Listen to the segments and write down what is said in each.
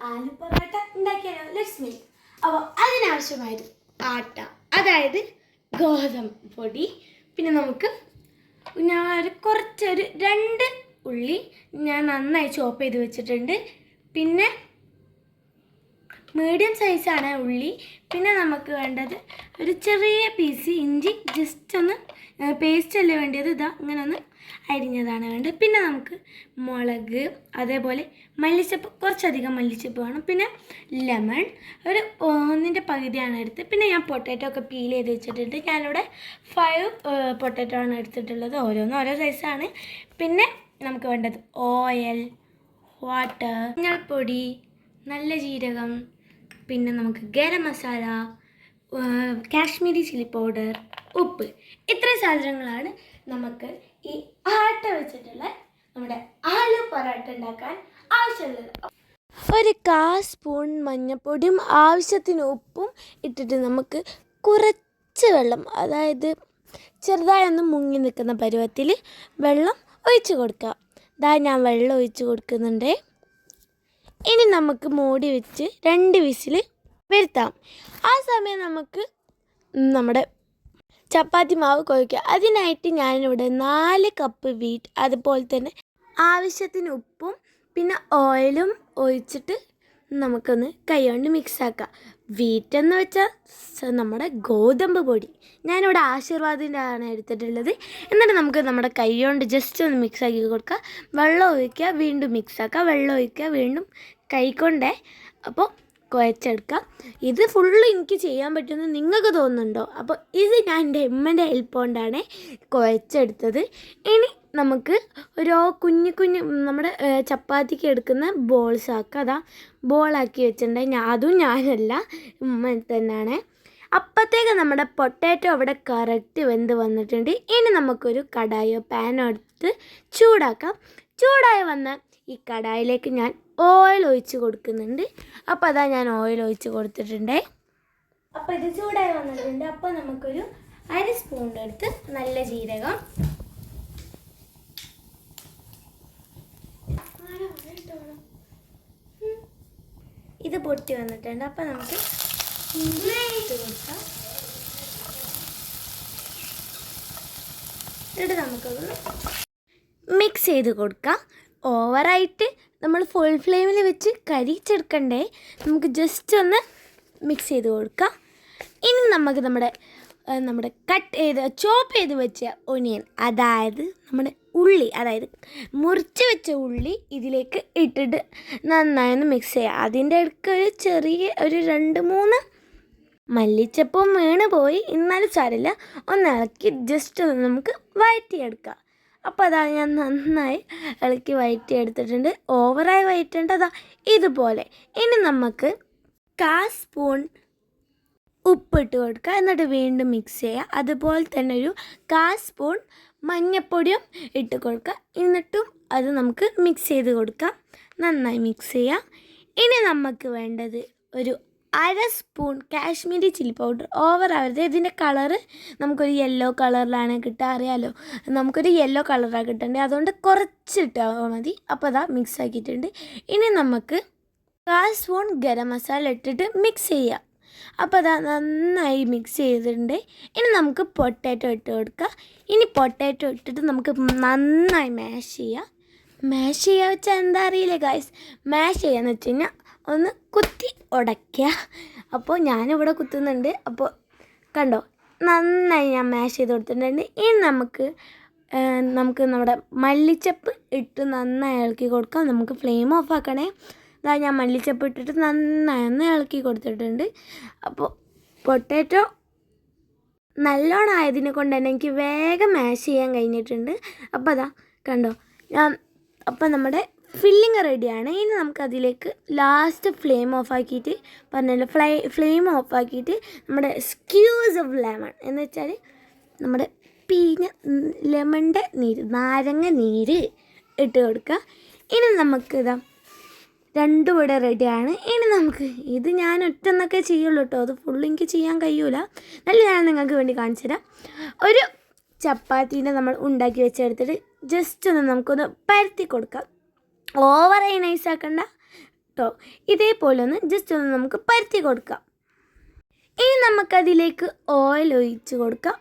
ആലു പൊറോട്ട ഉണ്ടാക്കിയാലോ? Let's make. അപ്പോൾ അതിനാവശ്യമായത് ആട്ട, അതായത് ഗോതമ്പ് പൊടി. പിന്നെ നമുക്ക് ഞാൻ കുറച്ചൊരു 2 ഉള്ളി ഞാൻ നന്നായി ചോപ്പ് ചെയ്ത് വെച്ചിട്ടുണ്ട്. പിന്നെ മീഡിയം സൈസാണ് ഉള്ളി. പിന്നെ നമുക്ക് വേണ്ടത് ഒരു ചെറിയ പീസ് ഇഞ്ചി, ജസ്റ്റ് ഒന്ന് പേസ്റ്റ് അല്ലേ വേണ്ടത്, ഇതാ ഇങ്ങനെ ഒന്ന് അരിഞ്ഞതാണ് വേണ്ടത്. പിന്നെ നമുക്ക് മുളക്, അതേപോലെ മല്ലിച്ചപ്പ്, കുറച്ചധികം മല്ലിച്ചപ്പ് വേണം. പിന്നെ ലെമൺ ഒരു 1 പകുതിയാണ് എടുത്തത്. പിന്നെ ഞാൻ പൊട്ടാറ്റോ ഒക്കെ പീൽ ചെയ്ത് വെച്ചിട്ടുണ്ട്. ഞാനിവിടെ 5 പൊട്ടാറ്റോ ആണ് എടുത്തിട്ടുള്ളത്. ഓരോന്നും ഓരോ സൈസാണ്. പിന്നെ നമുക്ക് വേണ്ടത് ഓയിൽ, വാട്ടർ, മഞ്ഞൾപ്പൊടി, നല്ല ജീരകം, പിന്നെ നമുക്ക് ഗരം മസാല, കാശ്മീരി ചില്ലി പൗഡർ, ഉപ്പ്. ഇത്രയും സാധനങ്ങളാണ് നമുക്ക് ഈ ആട്ട വെച്ചിട്ടുള്ള നമ്മുടെ ആലു പൊറോട്ട ഉണ്ടാക്കാൻ ആവശ്യമുള്ളത്. 1/4 സ്പൂൺ മഞ്ഞൾപ്പൊടിയും ആവശ്യത്തിന് ഉപ്പും ഇട്ടിട്ട് നമുക്ക് കുറച്ച് വെള്ളം, അതായത് ചെറുതായി ഒന്ന് മുങ്ങി നിൽക്കുന്ന പരുവത്തിൽ വെള്ളം ഒഴിച്ച് കൊടുക്കാം. ഇതാ ഞാൻ വെള്ളം ഒഴിച്ച് കൊടുക്കുന്നുണ്ട്. ഇനി നമുക്ക് മൂടി വെച്ച് 2 വിസിൽ വരുത്താം. ആ സമയം നമുക്ക് നമ്മുടെ ചപ്പാത്തി മാവ് കുഴയ്ക്കുക. അതിനായിട്ട് ഞാനിവിടെ 4 കപ്പ് വീറ്റ്, അതുപോലെ തന്നെ ആവശ്യത്തിന് ഉപ്പും പിന്നെ ഓയിലും ഒഴിച്ചിട്ട് നമുക്കൊന്ന് കൈ കൊണ്ട് മിക്സാക്കാം. വീറ്റ് എന്ന് വെച്ചാൽ നമ്മുടെ ഗോതമ്പ് പൊടി. ഞാനിവിടെ ആശീർവാദിൻ്റെ ആണ് എടുത്തിട്ടുള്ളത്. എന്നിട്ട് നമുക്ക് നമ്മുടെ കൈ കൊണ്ട് ജസ്റ്റ് ഒന്ന് മിക്സാക്കി കൊടുക്കുക. വെള്ളം ഒഴിക്കുക, വീണ്ടും മിക്സാക്കുക, വെള്ളം ഒഴിക്കുക, വീണ്ടും കൈക്കൊണ്ടേ അപ്പോൾ കുഴച്ചെടുക്കാം. ഇത് ഫുള്ള് എനിക്ക് ചെയ്യാൻ പറ്റുമെന്ന് നിങ്ങൾക്ക് തോന്നുന്നുണ്ടോ? അപ്പോൾ ഇത് ഞാൻ എൻ്റെ അമ്മേൻ്റെ ഹെൽപ്പ് കൊണ്ടാണ് കുഴച്ചെടുത്തത്. ഇനി നമുക്ക് ഓരോ കുഞ്ഞു നമ്മുടെ ചപ്പാത്തിക്ക് എടുക്കുന്ന ബോൾസ് ആക്കുക. അതാ ബോളാക്കി വെച്ചിട്ടുണ്ടെങ്കിൽ അതും ഞാനല്ല, ഉമ്മ തന്നെയാണ്. അപ്പോഴത്തേക്ക് നമ്മുടെ പൊട്ടാറ്റോ അവിടെ കറക്റ്റ് വെന്ത് വന്നിട്ടുണ്ട്. ഇനി നമുക്കൊരു കടായോ പാനോ എടുത്ത് ചൂടാക്കാം. ചൂടായി വന്ന ഈ കടായിലേക്ക് ഞാൻ ഓയിൽ ഒഴിച്ച് കൊടുക്കുന്നുണ്ട്. അപ്പോൾ അതാ ഞാൻ ഓയിൽ ഒഴിച്ച് കൊടുത്തിട്ടുണ്ട്. അപ്പോൾ ഇത് ചൂടായി വന്നിട്ടുണ്ട്. അപ്പോൾ നമുക്കൊരു 1/2 സ്പൂൺ എടുത്ത് നല്ല ജീരകം, ഇത് പൊട്ടി വന്നിട്ടുണ്ട്. അപ്പോൾ നമുക്ക് ഇട്ട് കൊടുക്കാം. എന്നിട്ട് നമുക്കൊന്ന് മിക്സ് ചെയ്ത് കൊടുക്കാം. ഓവറായിട്ട് നമ്മൾ ഫുൾ ഫ്ലെയിമിൽ വെച്ച് കരിച്ചെടുക്കണ്ടേ, നമുക്ക് ജസ്റ്റ് ഒന്ന് മിക്സ് ചെയ്ത് കൊടുക്കാം. ഇനി നമുക്ക് നമ്മുടെ ചോപ്പ് ചെയ്ത് വെച്ച ഒനിയൻ, അതായത് നമ്മുടെ ഉള്ളി, അതായത് മുറിച്ച് വെച്ച ഉള്ളി ഇതിലേക്ക് ഇട്ടിട്ട് നന്നായി ഒന്ന് മിക്സ് ചെയ്യാം. അതിൻ്റെ ഇടയ്ക്ക് ഒരു 2-3 മല്ലിച്ചപ്പും വീണ് പോയി, എന്നാലും സാരമില്ല, ഒന്ന് ഇളക്കി ജസ്റ്റ് ഒന്ന് നമുക്ക് വഴറ്റിയെടുക്കാം. അപ്പോൾ അതാ ഞാൻ നന്നായി ഇളക്കി വഴറ്റിയെടുത്തിട്ടുണ്ട്. ഓവറായി വഴറ്റേണ്ടതാ ഇതുപോലെ. ഇനി നമുക്ക് 1/4 സ്പൂൺ ഉപ്പിട്ട് കൊടുക്കുക. എന്നിട്ട് വീണ്ടും മിക്സ് ചെയ്യുക. അതുപോലെ തന്നെ ഒരു 1/4 സ്പൂൺ മഞ്ഞൾപ്പൊടിയും ഇട്ട് കൊടുക്കുക. എന്നിട്ടും അത് നമുക്ക് മിക്സ് ചെയ്ത് കൊടുക്കാം. നന്നായി മിക്സ് ചെയ്യുക. ഇനി നമുക്ക് വേണ്ടത് ഒരു 1/2 spoon Kashmiri chilli powder. Over ആവരുത്. ഇതിൻ്റെ കളറ് നമുക്കൊരു യെല്ലോ കളറിലാണ് കിട്ടുക, അറിയാമല്ലോ. നമുക്കൊരു യെല്ലോ കളറാണ് കിട്ടേണ്ടത്, അതുകൊണ്ട് കുറച്ചിട്ടാൽ മതി. അപ്പോൾ അതാ മിക്സ് ആക്കിയിട്ടുണ്ട്. ഇനി നമുക്ക് 1/4 സ്പൂൺ ഗരം മസാല ഇട്ടിട്ട് മിക്സ് ചെയ്യുക. അപ്പോൾ അതാ നന്നായി മിക്സ് ചെയ്തിട്ടുണ്ട്. ഇനി നമുക്ക് പൊട്ടാറ്റോ ഇട്ട് കൊടുക്കുക. ഇനി പൊട്ടാറ്റോ ഇട്ടിട്ട് നമുക്ക് നന്നായി മാഷ് ചെയ്യുക. മാഷ് ചെയ്യുക വെച്ചാൽ എന്താ അറിയില്ലേ ഗായ്സ്? മാഷ് ചെയ്യാന്ന് വെച്ച് കഴിഞ്ഞാൽ ഒന്ന് കുത്തി ഉടയ്ക്കുക. അപ്പോൾ ഞാനിവിടെ കുത്തുന്നുണ്ട്. അപ്പോൾ കണ്ടോ, നന്നായി ഞാൻ മാഷ് ചെയ്ത് കൊടുത്തിട്ടുണ്ട്. ഇനി നമുക്ക് നമ്മുടെ മല്ലിച്ചപ്പ് ഇട്ട് നന്നായി ഇളക്കി കൊടുക്കാം. നമുക്ക് ഫ്ലെയിം ഓഫ് ആക്കണേ. അതാ ഞാൻ മല്ലിച്ചപ്പ് ഇട്ടിട്ട് നന്നായി ഒന്ന് ഇളക്കി കൊടുത്തിട്ടുണ്ട്. അപ്പോൾ പൊട്ടാറ്റോ നല്ലോണം ആയതിനെ കൊണ്ട് തന്നെ എനിക്ക് വേഗം മാഷ് ചെയ്യാൻ കഴിഞ്ഞിട്ടുണ്ട്. അപ്പോൾ അതാ കണ്ടോ, അപ്പോൾ നമ്മുടെ ഫില്ലിങ് റെഡിയാണ്. ഇനി നമുക്കതിലേക്ക് ലാസ്റ്റ് ഫ്ലെയിം ഓഫാക്കിയിട്ട് പറഞ്ഞല്ലോ, ഫ്ലെയിം ഓഫാക്കിയിട്ട് നമ്മുടെ സ്ക്യൂസ് ഓഫ് ലെമൺ എന്ന് വെച്ചാൽ നമ്മുടെ ലെമണിൻ്റെ നാരങ്ങ നീര് ഇട്ട് കൊടുക്കുക. ഇനി നമുക്ക് 2 ഇവിടെ റെഡിയാണ്. ഇനി നമുക്ക് ഇത് ഞാൻ ഒറ്റന്നൊക്കെ ചെയ്യുള്ളൂ കേട്ടോ, അത് ഫുള്ള് എനിക്ക് ചെയ്യാൻ കഴിയൂല. നല്ല ഞാൻ നിങ്ങൾക്ക് വേണ്ടി കാണിച്ചു തരാം. ഒരു ചപ്പാത്തീനെ നമ്മൾ ഉണ്ടാക്കി വെച്ചെടുത്തിട്ട് ജസ്റ്റ് ഒന്ന് നമുക്കൊന്ന് പരത്തി കൊടുക്കാം. ഓവറായി നൈസാക്കണ്ട, കേട്ടോ. ഇതേപോലെ ഒന്ന് ജസ്റ്റ് ഒന്ന് നമുക്ക് പരത്തി കൊടുക്കാം. ഇനി നമുക്കതിലേക്ക് ഓയിൽ ഒഴിച്ച് കൊടുക്കാം.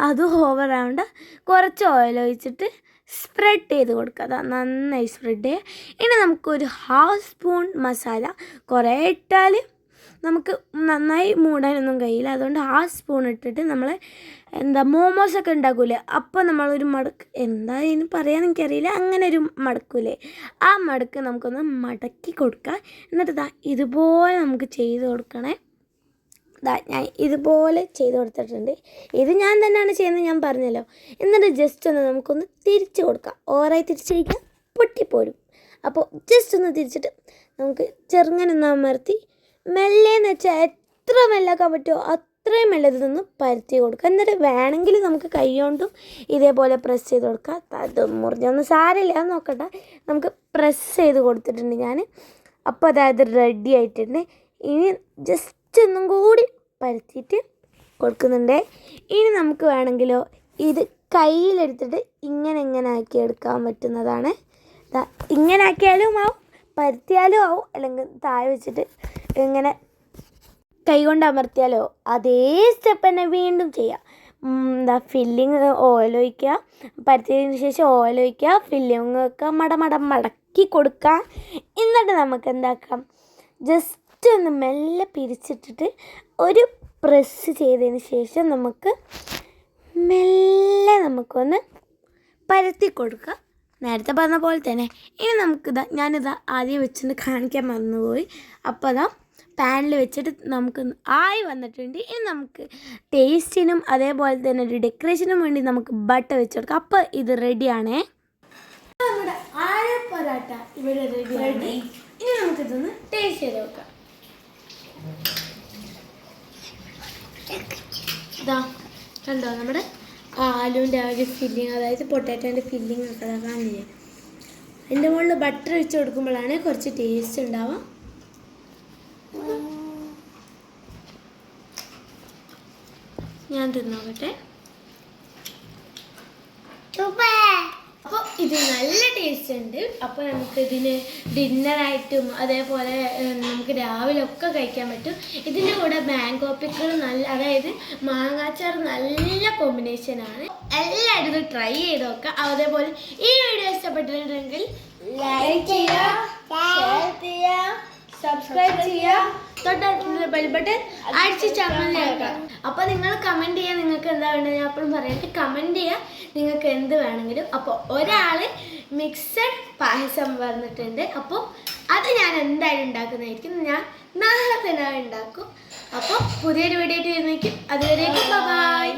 അത് ഓവറാവേണ്ട, കുറച്ച് ഓയിൽ ഒഴിച്ചിട്ട് സ്പ്രെഡ് ചെയ്ത് കൊടുക്കുക. അതാ നന്നായി സ്പ്രെഡ് ചെയ്യുക. ഇനി നമുക്കൊരു 1/2 സ്പൂൺ മസാല, കുറേ ഇട്ടാൽ നമുക്ക് നന്നായി മൂടാനൊന്നും കഴിയില്ല. അതുകൊണ്ട് 1/2 സ്പൂൺ ഇട്ടിട്ട് നമ്മൾ മോമോസൊക്കെ ഉണ്ടാക്കൂലേ, അപ്പോൾ നമ്മളൊരു മടക്ക്, എന്താ ഇതിന് പറയാൻ എനിക്കറിയില്ല, അങ്ങനെ ഒരു മടക്കൂലേ, ആ മടക്ക് നമുക്കൊന്ന് മടക്കി കൊടുക്കുക. എന്നിട്ട് ഇതുപോലെ നമുക്ക് ചെയ്ത് കൊടുക്കണേ. ഞാൻ ഇതുപോലെ ചെയ്ത് കൊടുത്തിട്ടുണ്ട്. ഇത് ഞാൻ തന്നെയാണ് ചെയ്യുന്നത്, ഞാൻ പറഞ്ഞല്ലോ. എന്നിട്ട് ജസ്റ്റ് ഒന്ന് നമുക്കൊന്ന് തിരിച്ച് കൊടുക്കാം. ഓവറായി തിരിച്ച് കഴിക്കാൻ പൊട്ടിപ്പോരും. അപ്പോൾ ജസ്റ്റ് ഒന്ന് തിരിച്ചിട്ട് നമുക്ക് ചെറുങ്ങനെ ഒന്ന് അമർത്തി മെല്ലേന്ന് വെച്ചാൽ എത്ര മെല്ലാക്കാൻ പറ്റുമോ അത്രയും മെല്ലതൊന്ന് പരത്തി കൊടുക്കുക. എന്നിട്ട് വേണമെങ്കിൽ നമുക്ക് കൈ കൊണ്ടും ഇതേപോലെ പ്രസ് ചെയ്ത് കൊടുക്കാം. അത് മുറിഞ്ഞൊന്നും സാരമില്ല, അത് നോക്കട്ടെ. നമുക്ക് പ്രസ് ചെയ്ത് കൊടുത്തിട്ടുണ്ട് ഞാൻ. അപ്പോൾ അതായത് റെഡി ആയിട്ടുണ്ട്. ഇനി ജസ്റ്റ് ഒന്നും കൂടി പരത്തിയിട്ട് കൊടുക്കുന്നുണ്ട്. ഇനി നമുക്ക് വേണമെങ്കിലോ ഇത് കയ്യിലെടുത്തിട്ട് ഇങ്ങനെ ആക്കി എടുക്കാൻ പറ്റുന്നതാണ്. ഇങ്ങനെ ആക്കിയാലും ആവും, പരത്തിയാലും ആവും, അല്ലെങ്കിൽ താഴെ വെച്ചിട്ട് ഇങ്ങനെ കൈ കൊണ്ട് അമർത്തിയാലോ അതേ സ്റ്റെപ്പ് തന്നെ വീണ്ടും ചെയ്യാം. ഫില്ലിങ് ഓയിൽ ഒഴിക്കുക, പരത്തിയതിന് ശേഷം ഓയിൽ ഒഴിക്കുക, ഫില്ലിങ് വെക്കുക, മടക്കി കൊടുക്കുക. എന്നിട്ട് നമുക്ക് എന്താക്കാം, ജസ്റ്റ് ഒന്ന് മെല്ലെ പിരിച്ചിട്ടിട്ട് ഒരു പ്രസ് ചെയ്തതിന് ശേഷം നമുക്ക് മെല്ലെ നമുക്കൊന്ന് പരത്തി കൊടുക്കുക. നേരത്തെ പറഞ്ഞ പോലെ തന്നെ. ഇനി ഞാനിതാ ആദ്യം വെച്ചിട്ട് കാണിക്കാൻ മറന്നുപോയി. അപ്പോൾ പാനിൽ വെച്ചിട്ട് നമുക്ക് ആയി വന്നിട്ടുണ്ട്. ഇനി നമുക്ക് ടേസ്റ്റിനും അതേപോലെ തന്നെ ഒരു ഡെക്കറേഷനും വേണ്ടി നമുക്ക് ബട്ടർ വെച്ച് കൊടുക്കാം. അപ്പോൾ ഇത് റെഡിയാണേ. നമ്മുടെ ആയ പൊറാട്ട ഇവിടെ റെഡി. ഇനി നമുക്കിതൊന്ന് ടേസ്റ്റ് ചെയ്ത് നോക്കാം. കണ്ടോ നമ്മുടെ ആലുവിൻ്റെ ആ ഒരു ഫില്ലിങ്, അതായത് പൊട്ടാറ്റോൻ്റെ ഫില്ലിങ് ഒക്കെ കാണില്ലേ. അതിൻ്റെ മുകളിൽ ബട്ടർ ഒഴിച്ച് കൊടുക്കുമ്പോഴാണ് കുറച്ച് ടേസ്റ്റ് ഉണ്ടാവുക. ഞാൻ തിന്നോക്കട്ടെ. അപ്പോൾ ഇത് നല്ല ടേസ്റ്റ് ഉണ്ട്. അപ്പോൾ നമുക്കിതിന് ഡിന്നറായിട്ടും അതേപോലെ നമുക്ക് രാവിലെ ഒക്കെ കഴിക്കാൻ പറ്റും. ഇതിൻ്റെ കൂടെ മാംഗോ പിക്കിൾ അതായത് മാങ്ങാച്ചാർ നല്ല കോമ്പിനേഷനാണ്. എല്ലാവരും ഇത് ട്രൈ ചെയ്ത് നോക്കുക. അതേപോലെ ഈ വീഡിയോ ഇഷ്ടപ്പെട്ടിട്ടുണ്ടെങ്കിൽ ലൈക്ക് ചെയ്യുക, ഷെയർ ചെയ്യുക, സബ്സ്ക്രൈബ് ചെയ്യുക, തൊട്ടടുത്തുള്ള ബെൽ ബട്ടൺ അടിച്ച് ചാനലിലാക്കുക. അപ്പോൾ നിങ്ങൾ കമൻറ്റ് ചെയ്യുക, നിങ്ങൾക്ക് എന്താ വേണ്ടത്. ഞാൻ എപ്പോഴും പറയാനായിട്ട് കമൻറ്റ് ചെയ്യുക നിങ്ങൾക്ക് എന്ത് വേണമെങ്കിലും. അപ്പോൾ ഒരാൾ മിക്സഡ് പായസം പറഞ്ഞിട്ടുണ്ട്. അപ്പോൾ അത് ഞാൻ എന്തായാലും ഉണ്ടാക്കുന്നതായിരിക്കും. ഞാൻ നാളെ തന്നെ ഉണ്ടാക്കും. അപ്പോൾ പുതിയൊരു വീഡിയോ ആയിട്ട് വരുന്നേക്കും. അതുവരേക്കും ബൈ.